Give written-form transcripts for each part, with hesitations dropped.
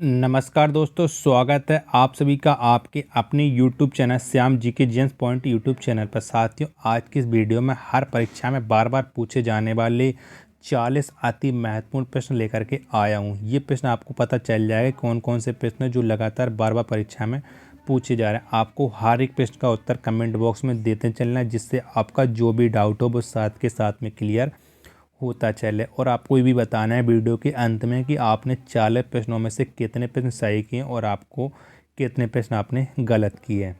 नमस्कार दोस्तों, स्वागत है आप सभी का आपके अपने YouTube चैनल श्याम जी के जेम्स पॉइंट यूट्यूब चैनल पर। साथियों, आज की इस वीडियो में हर परीक्षा में बार बार पूछे जाने वाले 40 अति महत्वपूर्ण प्रश्न लेकर के आया हूं। ये प्रश्न आपको पता चल जाएगा कौन कौन से प्रश्न जो लगातार बार बार परीक्षा में पूछे जा रहे हैं। आपको हर एक प्रश्न का उत्तर कमेंट बॉक्स में देते चलना है, जिससे आपका जो भी डाउट हो वो साथ के साथ में क्लियर होता चले। और आपको ये भी बताना है वीडियो के अंत में कि आपने 40 प्रश्नों में से कितने प्रश्न सही किए और आपको कितने प्रश्न आपने गलत किए।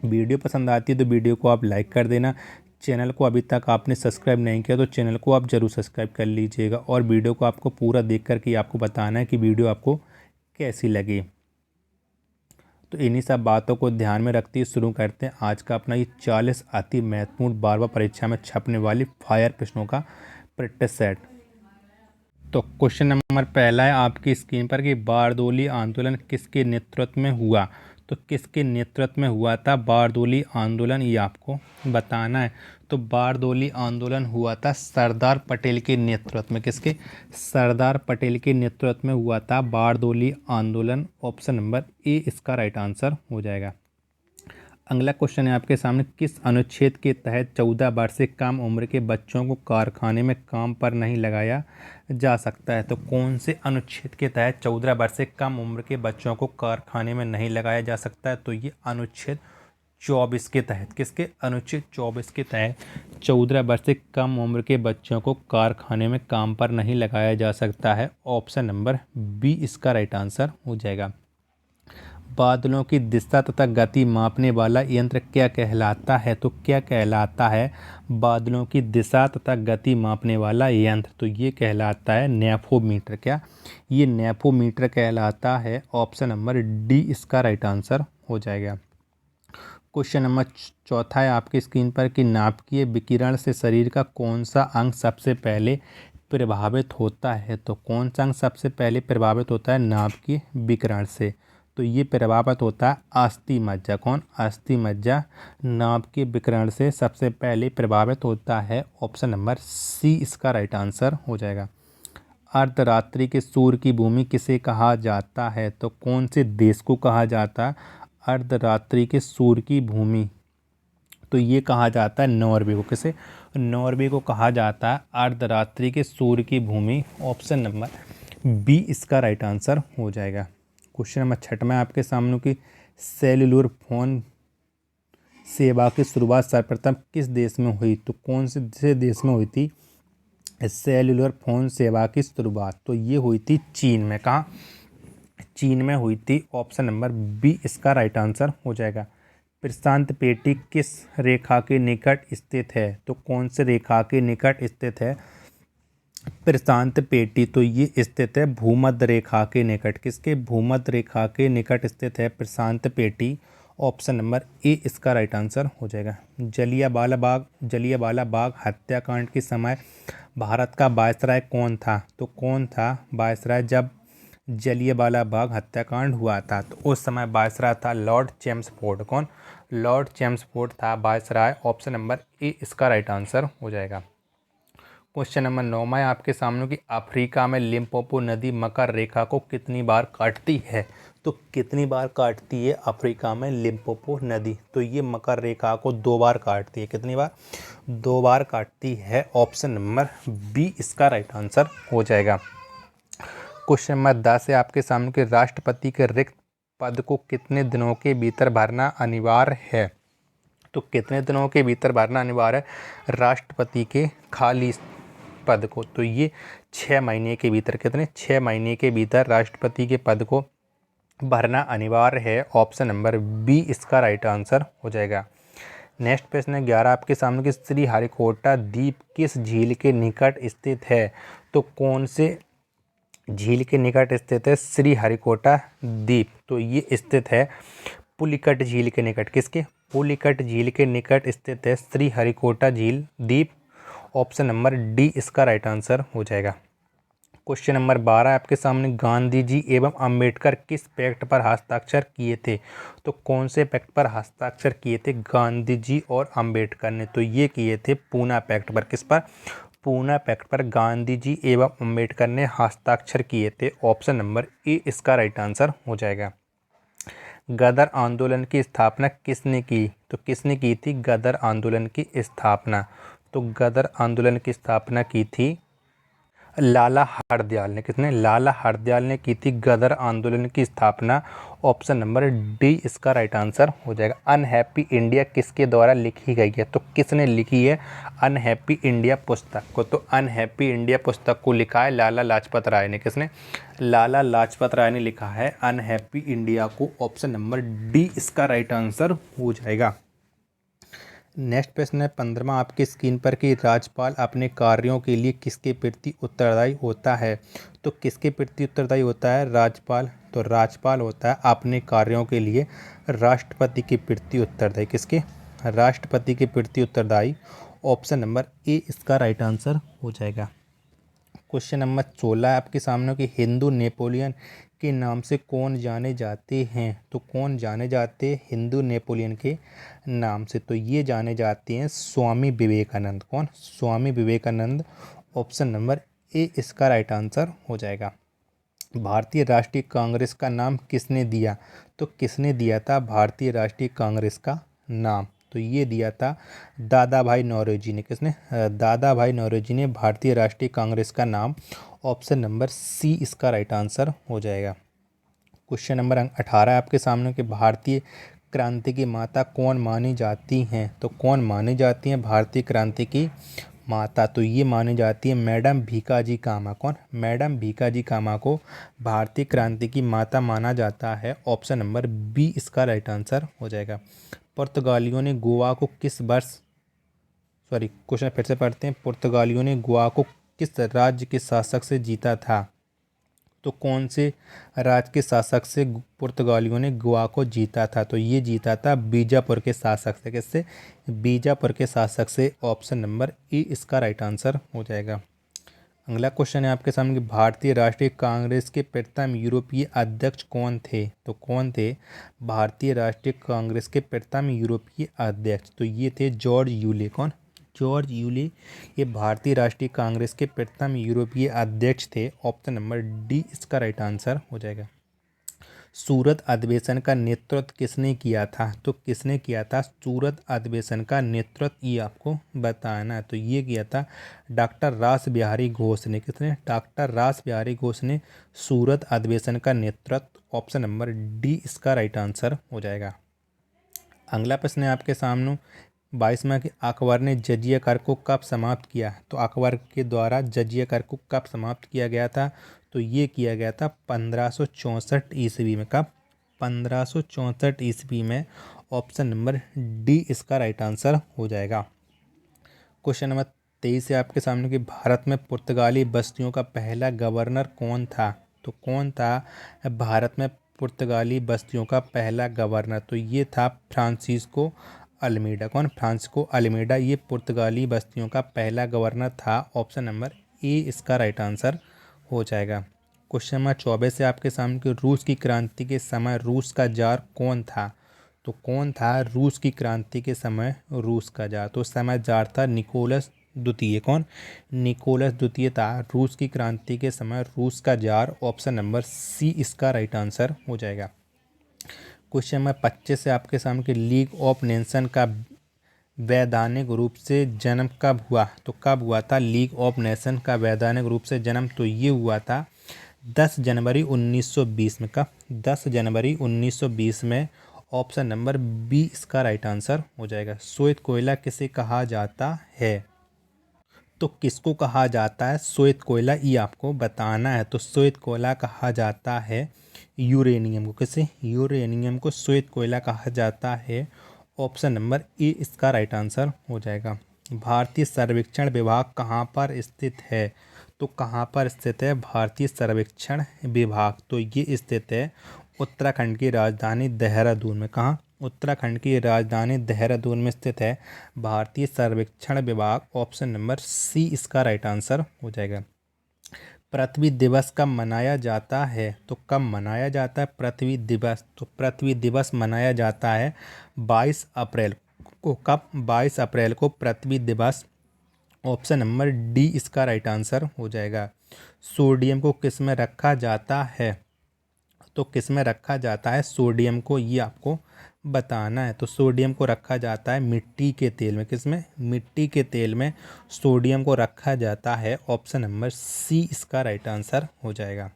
वीडियो पसंद आती है तो वीडियो को आप लाइक कर देना। चैनल को अभी तक आपने सब्सक्राइब नहीं किया तो चैनल को आप ज़रूर सब्सक्राइब कर लीजिएगा। और वीडियो को आपको पूरा देख कर के आपको बताना है कि वीडियो आपको कैसी लगी। तो इन्हीं सब बातों को ध्यान में रखते हुए शुरू करते हैं आज का अपना ये 40 अति महत्वपूर्ण बार बार परीक्षा में छपने वाली फायर प्रश्नों का प्रैक्टिस सेट। तो क्वेश्चन नंबर पहला है आपकी स्क्रीन पर कि बारदोली आंदोलन किसके नेतृत्व में हुआ। तो किसके नेतृत्व में हुआ था बारदोली आंदोलन, ये आपको बताना है। तो बारदोली आंदोलन हुआ था सरदार पटेल के नेतृत्व में। किसके? सरदार पटेल के नेतृत्व में हुआ था बारदोली आंदोलन। ऑप्शन नंबर ए इसका राइट आंसर हो जाएगा। अगला क्वेश्चन है आपके सामने, किस अनुच्छेद के तहत 14 वर्ष से कम उम्र के बच्चों को कारखाने में काम पर नहीं लगाया जा सकता है। तो कौन से अनुच्छेद के तहत 14 वर्ष से कम उम्र के बच्चों को कारखाने में नहीं लगाया जा सकता है? तो ये अनुच्छेद 24 के तहत। किसके? अनुच्छेद 24 के तहत 14 वर्ष से कम उम्र के बच्चों को कारखाने में काम पर नहीं लगाया जा सकता है। ऑप्शन नंबर बी इसका राइट आंसर हो जाएगा। बादलों की दिशा तथा गति मापने वाला यंत्र क्या कहलाता है? तो क्या कहलाता है बादलों की दिशा तथा गति मापने वाला यंत्र? तो ये कहलाता है नेफोमीटर। क्या? ये नेफोमीटर कहलाता है। ऑप्शन नंबर डी इसका राइट आंसर हो जाएगा। क्वेश्चन नंबर चौथा है आपकी स्क्रीन पर कि नाभिकीय विकिरण से शरीर का कौन सा अंग सबसे पहले प्रभावित होता है? तो कौन सा अंग सबसे पहले प्रभावित होता है नाभिकीय विकिरण से? तो ये प्रभावित होता है अस्थि मज्जा। कौन? अस्थि मज्जा नाभिकीय विकिरण से सबसे पहले प्रभावित होता है। ऑप्शन नंबर सी इसका राइट आंसर हो जाएगा। अर्धरात्रि के सूर्य की भूमि किसे कहा जाता है? तो कौन से देश को कहा जाता है अर्धरात्रि के सूर्य की भूमि? तो ये कहा जाता है नॉर्वे को। किसे? नॉर्वे को कहा जाता है अर्धरात्रि के सूर्य की भूमि। ऑप्शन नंबर बी इसका राइट आंसर हो जाएगा। क्वेश्चन नंबर 6 में आपके सामने की सेल्युलर फोन सेवा की शुरुआत सर्वप्रथम किस देश में हुई? तो कौन से देश में हुई थी सेल्युलर फोन सेवा की शुरुआत? तो ये हुई थी चीन में। कहाँ? चीन में हुई थी। ऑप्शन नंबर बी इसका राइट आंसर हो जाएगा। प्रशांत पेटी किस रेखा के निकट स्थित है? तो कौन से रेखा के निकट स्थित है प्रशांत पेटी? तो ये स्थित है भूमध्य रेखा के निकट। किसके? भूमध्य रेखा के निकट स्थित है प्रशांत पेटी। ऑप्शन नंबर ए इसका राइट आंसर हो जाएगा। जलियांवाला बाग हत्याकांड के समय भारत का वायसराय कौन था? तो कौन था वायसराय जब जलियांवाला बाग हत्याकांड हुआ था? तो उस समय वायसराय था लॉर्ड चेम्सफोर्ड। कौन? लॉर्ड चेम्सफोर्ड था वायसराय। ऑप्शन नंबर ए इसका राइट आंसर हो जाएगा। क्वेश्चन नंबर 9 में आपके सामने कि अफ्रीका में लिम्पोपो नदी मकर रेखा को कितनी बार काटती है? तो कितनी बार काटती है अफ्रीका में लिम्पोपो नदी? तो ये मकर रेखा को 2 बार काटती है। कितनी बार? 2 बार काटती है। ऑप्शन नंबर बी इसका राइट आंसर हो जाएगा। क्वेश्चन नंबर 10 है आपके सामने कि राष्ट्रपति के रिक्त पद को कितने दिनों के भीतर भरना अनिवार्य है? तो कितने दिनों के भीतर भरना अनिवार्य है राष्ट्रपति के खाली पद को? तो ये 6 महीने के भीतर। कितने? 6 महीने के भीतर राष्ट्रपति के पद को भरना अनिवार्य है। ऑप्शन नंबर बी इसका राइट आंसर हो जाएगा। नेक्स्ट प्रश्न है 11 आपके सामने कि श्रीहरिकोटा द्वीप किस झील के निकट स्थित है? तो कौन से झील के निकट स्थित है श्रीहरिकोटा द्वीप? तो ये स्थित है पुलिकट झील के निकट। किसके? पुलिकट झील के निकट स्थित है श्रीहरिकोटा झील द्वीप। ऑप्शन नंबर डी इसका राइट आंसर हो जाएगा। क्वेश्चन नंबर 12 आपके सामने गांधी जी एवं अंबेडकर किस पैक्ट पर हस्ताक्षर किए थे? तो कौन से पैक्ट पर हस्ताक्षर किए थे गांधी जी और अंबेडकर ने? तो ये किए थे पूना पैक्ट पर। किस पर? पूना पैक्ट पर गांधी जी एवं अम्बेडकर ने हस्ताक्षर किए थे? ऑप्शन नंबर ए इसका राइट आंसर हो जाएगा। गदर आंदोलन की स्थापना किसने की? तो किसने की थी गदर आंदोलन की स्थापना? तो गदर आंदोलन की स्थापना की थी लाला हरदयाल ने। किसने? लाला हरदयाल ने की थी गदर आंदोलन की स्थापना। ऑप्शन नंबर डी इसका राइट आंसर हो जाएगा। अनहैप्पी इंडिया किसके द्वारा लिखी गई है? तो किसने लिखी है अनहैप्पी इंडिया पुस्तक को? तो अनहैप्पी इंडिया पुस्तक को लिखा है लाला लाजपत राय ने। किसने? लाला लाजपत राय ने लिखा है अनहैप्पी इंडिया को। ऑप्शन नंबर डी इसका राइट आंसर हो जाएगा। नेक्स्ट प्रश्न है 15वां आपकी स्क्रीन पर कि राज्यपाल अपने कार्यों के लिए किसके प्रति उत्तरदायी होता है? तो किसके प्रति उत्तरदायी होता है राज्यपाल? तो राज्यपाल होता है अपने कार्यों के लिए राष्ट्रपति के प्रति उत्तरदायी। किसके? राष्ट्रपति के प्रति उत्तरदायी। ऑप्शन नंबर ए इसका राइट आंसर हो जाएगा। क्वेश्चन नंबर 16 है आपके सामने कि हिंदू नेपोलियन के नाम से कौन जाने जाते हैं? तो कौन जाने जाते हैं हिंदू नेपोलियन के नाम से? तो ये जाने जाते हैं स्वामी विवेकानंद। कौन? Swami Vivekananda. Option number A इसका राइट आंसर हो जाएगा। भारतीय राष्ट्रीय कांग्रेस का नाम किसने दिया? तो किसने दिया था भारतीय राष्ट्रीय कांग्रेस का नाम? तो ये दिया था दादा भाई नौरोजी ने। किसने? दादा भाई नौरोजी ने भारतीय राष्ट्रीय कांग्रेस का नाम। ऑप्शन नंबर सी इसका राइट आंसर हो जाएगा। क्वेश्चन नंबर 18 आपके सामने कि भारतीय क्रांति की माता कौन मानी जाती हैं? तो कौन मानी जाती हैं भारतीय क्रांति की माता? तो ये मानी जाती है मैडम भीकाजी कामा। कौन? मैडम भीकाजी कामा को भारतीय क्रांति की माता माना जाता है। ऑप्शन नंबर बी इसका राइट आंसर हो जाएगा। पुर्तगालियों ने गोवा को किस वर्ष क्वेश्चन फिर से पढ़ते हैं। पुर्तगालियों ने गोवा को किस राज्य के शासक से जीता था? तो कौन से राज्य के शासक से पुर्तगालियों ने गोवा को जीता था? तो ये जीता था बीजापुर के शासक से। किससे? बीजापुर के शासक से। ऑप्शन नंबर ए इसका राइट आंसर हो जाएगा। अगला क्वेश्चन है आपके सामने कि भारतीय राष्ट्रीय कांग्रेस के प्रथम यूरोपीय अध्यक्ष कौन थे? तो कौन थे भारतीय राष्ट्रीय कांग्रेस के प्रथम यूरोपीय अध्यक्ष? तो ये थे जॉर्ज यूले। कौन? जॉर्ज यूले ये भारतीय राष्ट्रीय कांग्रेस के प्रथम यूरोपीय अध्यक्ष थे। ऑप्शन नंबर डी इसका राइट आंसर हो जाएगा। सूरत अधिवेशन का नेतृत्व किसने किया था? तो किसने किया था सूरत अधिवेशन का नेतृत्व? ये आपको बताना है। तो ये किया था डॉक्टर रास बिहारी घोष ने। किसने? डॉक्टर रास बिहारी घोष ने सूरत अधिवेशन का नेतृत्व। ऑप्शन नंबर डी इसका राइट आंसर हो जाएगा। अगला प्रश्न है आपके सामने 22वां कि अकबर ने जजिया कर को कब समाप्त किया? तो अकबर के द्वारा जजिया कर को कब समाप्त किया गया था? तो ये किया गया था 1564 ईस्वी में। कब? 1564 ईस्वी में। ऑप्शन नंबर डी इसका राइट आंसर हो जाएगा। क्वेश्चन नंबर 23 है आपके सामने कि भारत में पुर्तगाली बस्तियों का पहला गवर्नर कौन था? तो कौन था भारत में पुर्तगाली बस्तियों का पहला गवर्नर? तो ये था फ्रांसिस्को अल्मीडा। कौन? फ्रांसिस्को अल्मीडा ये पुर्तगाली बस्तियों का पहला गवर्नर था। ऑप्शन नंबर ए इसका राइट आंसर हो जाएगा। क्वेश्चन नंबर 24 से आपके सामने कि रूस की क्रांति के समय रूस का जार कौन था? तो कौन था रूस की क्रांति के समय रूस का जार? तो उस समय जार था निकोलस द्वितीय। कौन? निकोलस द्वितीय था रूस की क्रांति के समय रूस का जार। ऑप्शन नंबर सी इसका राइट आंसर हो जाएगा। क्वेश्चन नंबर 25 से आपके सामने कि लीग ऑफ नेशन का वैधानिक रूप से जन्म कब हुआ? तो कब हुआ था लीग ऑफ नेशन का वैधानिक रूप से जन्म? तो ये हुआ था 10 जनवरी 1920 में। कब? 10 जनवरी 1920 में। ऑप्शन नंबर बी इसका राइट आंसर हो जाएगा। श्वेत कोयला किसे कहा जाता है? तो किसको कहा जाता है श्वेत कोयला? ये आपको बताना है। तो श्वेत कोयला कहा जाता है यूरेनियम को। किसे? यूरेनियम को श्वेत कोयला कहा जाता है। ऑप्शन नंबर ए इसका राइट आंसर हो जाएगा। भारतीय सर्वेक्षण विभाग कहाँ पर स्थित है? तो कहाँ पर स्थित है भारतीय सर्वेक्षण विभाग? तो ये स्थित है उत्तराखंड की राजधानी देहरादून में। कहाँ? उत्तराखंड की राजधानी देहरादून में स्थित है भारतीय सर्वेक्षण विभाग। ऑप्शन नंबर सी इसका राइट आंसर हो जाएगा। पृथ्वी दिवस कब मनाया जाता है? तो कब मनाया जाता है पृथ्वी दिवस? तो पृथ्वी दिवस मनाया जाता है 22 अप्रैल को। कब? 22 अप्रैल को पृथ्वी दिवस ऑप्शन नंबर डी इसका राइट आंसर हो जाएगा। सोडियम को किस में रखा जाता है? तो किस में रखा जाता है सोडियम को, ये आपको बताना है। तो सोडियम को रखा जाता है मिट्टी के तेल में। किस में? मिट्टी के तेल में सोडियम को रखा जाता है। ऑप्शन नंबर सी इसका राइट आंसर हो जाएगा।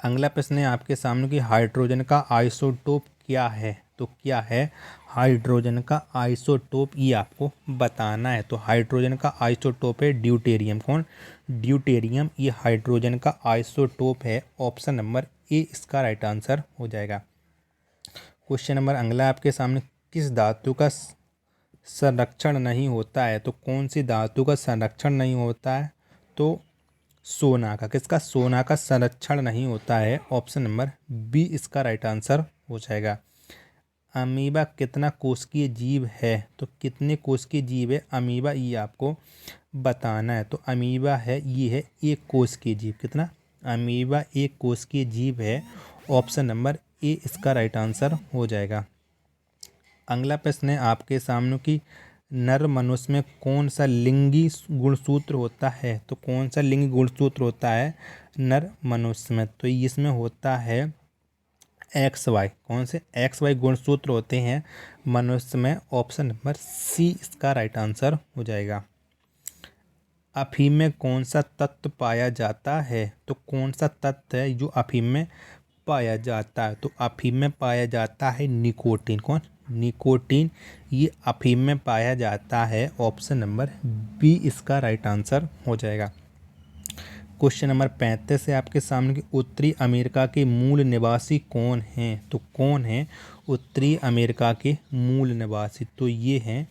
अगला प्रश्न है आपके सामने कि हाइड्रोजन का आइसोटोप क्या है? तो क्या है हाइड्रोजन का आइसोटोप, ये आपको बताना है। तो हाइड्रोजन का आइसोटोप है ड्यूटेरियम। कौन? ड्यूटेरियम, ये हाइड्रोजन का आइसोटोप है। ऑप्शन नंबर ए इसका राइट आंसर हो जाएगा। क्वेश्चन नंबर अगला आपके सामने, किस धातु का संरक्षण नहीं होता है? तो कौन सी धातु का संरक्षण नहीं होता है? तो सोना का। किसका? सोना का संरक्षण नहीं होता है। ऑप्शन नंबर बी इसका राइट आंसर हो जाएगा। अमीबा कितना कोशिकीय जीव है? तो कितने कोशिकीय जीव है अमीबा, ये आपको बताना है। तो अमीबा है, ये है एक कोशिकीय जीव। कितना? अमीबा एक कोशिकीय जीव है। ऑप्शन नंबर ए इसका राइट आंसर हो जाएगा। अगला प्रश्न है आपके सामने कि नर मनुष्य में कौन सा लिंगी गुणसूत्र होता है? तो कौन सा लिंगी गुणसूत्र होता है नर मनुष्य में? तो इसमें होता है एक्स वाई। कौन से? एक्स वाई गुणसूत्र होते हैं मनुष्य में। ऑप्शन नंबर सी इसका राइट आंसर हो जाएगा। अफीम में कौन सा तत्व पाया जाता है? तो कौन सा तत्व है जो अफीम में पाया जाता है? तो अफीम में पाया जाता है निकोटीन। कौन? निकोटीन, ये अफीम में पाया जाता है। ऑप्शन नंबर बी इसका राइट आंसर हो जाएगा। क्वेश्चन नंबर 35 है आपके सामने कि उत्तरी अमेरिका के मूल निवासी कौन हैं? तो कौन है उत्तरी अमेरिका के मूल निवासी? तो ये हैं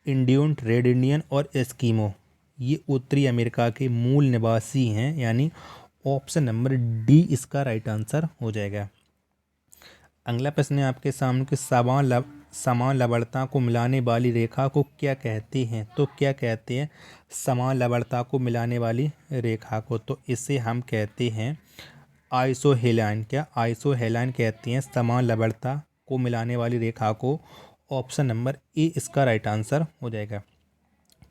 इंडियन, रेड इंडियन और एस्किमो। ये उत्तरी अमेरिका के मूल निवासी हैं, यानी ऑप्शन नंबर डी इसका राइट आंसर हो जाएगा। अगला प्रश्न है आपके सामने कि समान लवणता को मिलाने वाली रेखा को क्या कहते हैं? तो क्या कहते हैं समान लवणता को मिलाने वाली रेखा को? तो इसे हम कहते हैं आइसोहेलाइन। क्या? आइसोहेलाइन कहते हैं समान लवणता को मिलाने वाली रेखा को। ऑप्शन नंबर ए इसका राइट आंसर हो जाएगा।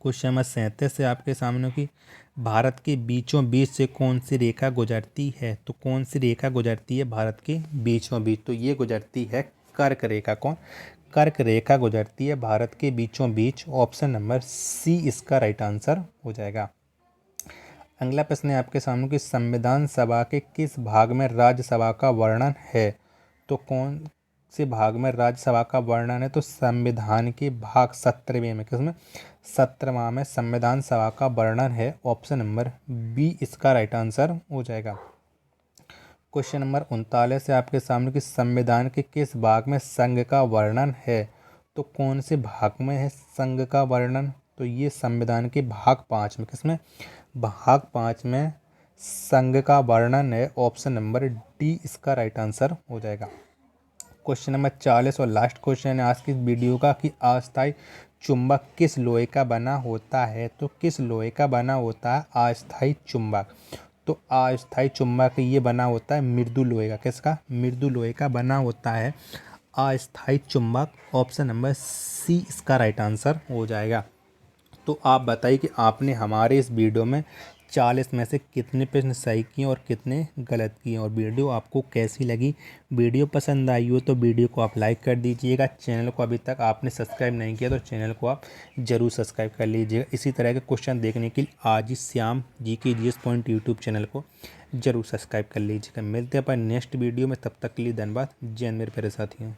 क्वेश्चन नंबर 37 से आपके सामने कि भारत के बीचों बीच से कौन सी रेखा गुजरती है? तो कौन सी रेखा गुजरती है भारत के बीचों बीच? तो ये गुजरती है कर्क रेखा। कौन? कर्क रेखा गुजरती है भारत के बीचों बीच। ऑप्शन नंबर सी इसका राइट आंसर हो जाएगा। अगला प्रश्न है आपके सामने कि संविधान सभा के किस भाग में राज्यसभा का वर्णन है? तो कौन से भाग में राज्यसभा का वर्णन है? तो संविधान के भाग 17वें में। किसमें? 17वां में संविधान सभा का वर्णन है। ऑप्शन नंबर बी इसका राइट आंसर हो जाएगा। क्वेश्चन नंबर 39 से आपके सामने कि संविधान के किस भाग में संघ का वर्णन है? तो कौन से भाग में है संघ का वर्णन? तो ये संविधान के भाग 5 में। किसमें? भाग 5 में संघ का वर्णन है। ऑप्शन नंबर डी इसका राइट आंसर हो जाएगा। क्वेश्चन नंबर 40 और लास्ट क्वेश्चन है आज की वीडियो का कि अस्थायी चुंबक किस लोहे का बना होता है? तो किस लोहे का बना होता है अस्थायी चुंबक? तो अस्थायी चुंबक ये बना होता है मृदु लोहे का। किसका? मृदु लोहे का बना होता है अस्थायी चुंबक। ऑप्शन नंबर सी इसका राइट आंसर हो जाएगा। तो आप बताइए कि आपने हमारे इस वीडियो में 40 में से कितने प्रश्न सही किए और कितने गलत किए, और वीडियो आपको कैसी लगी। वीडियो पसंद आई हो तो वीडियो को आप लाइक कर दीजिएगा। चैनल को अभी तक आपने सब्सक्राइब नहीं किया तो चैनल को आप ज़रूर सब्सक्राइब कर लीजिएगा। इसी तरह के क्वेश्चन देखने के लिए आज ही Shyam GK GS point YouTube channel को ज़रूर सब्सक्राइब कर लीजिएगा। मिलते हैं अपन नेक्स्ट वीडियो में, तब तक के लिए धन्यवाद। जय हिंद मेरे प्यारे साथियों।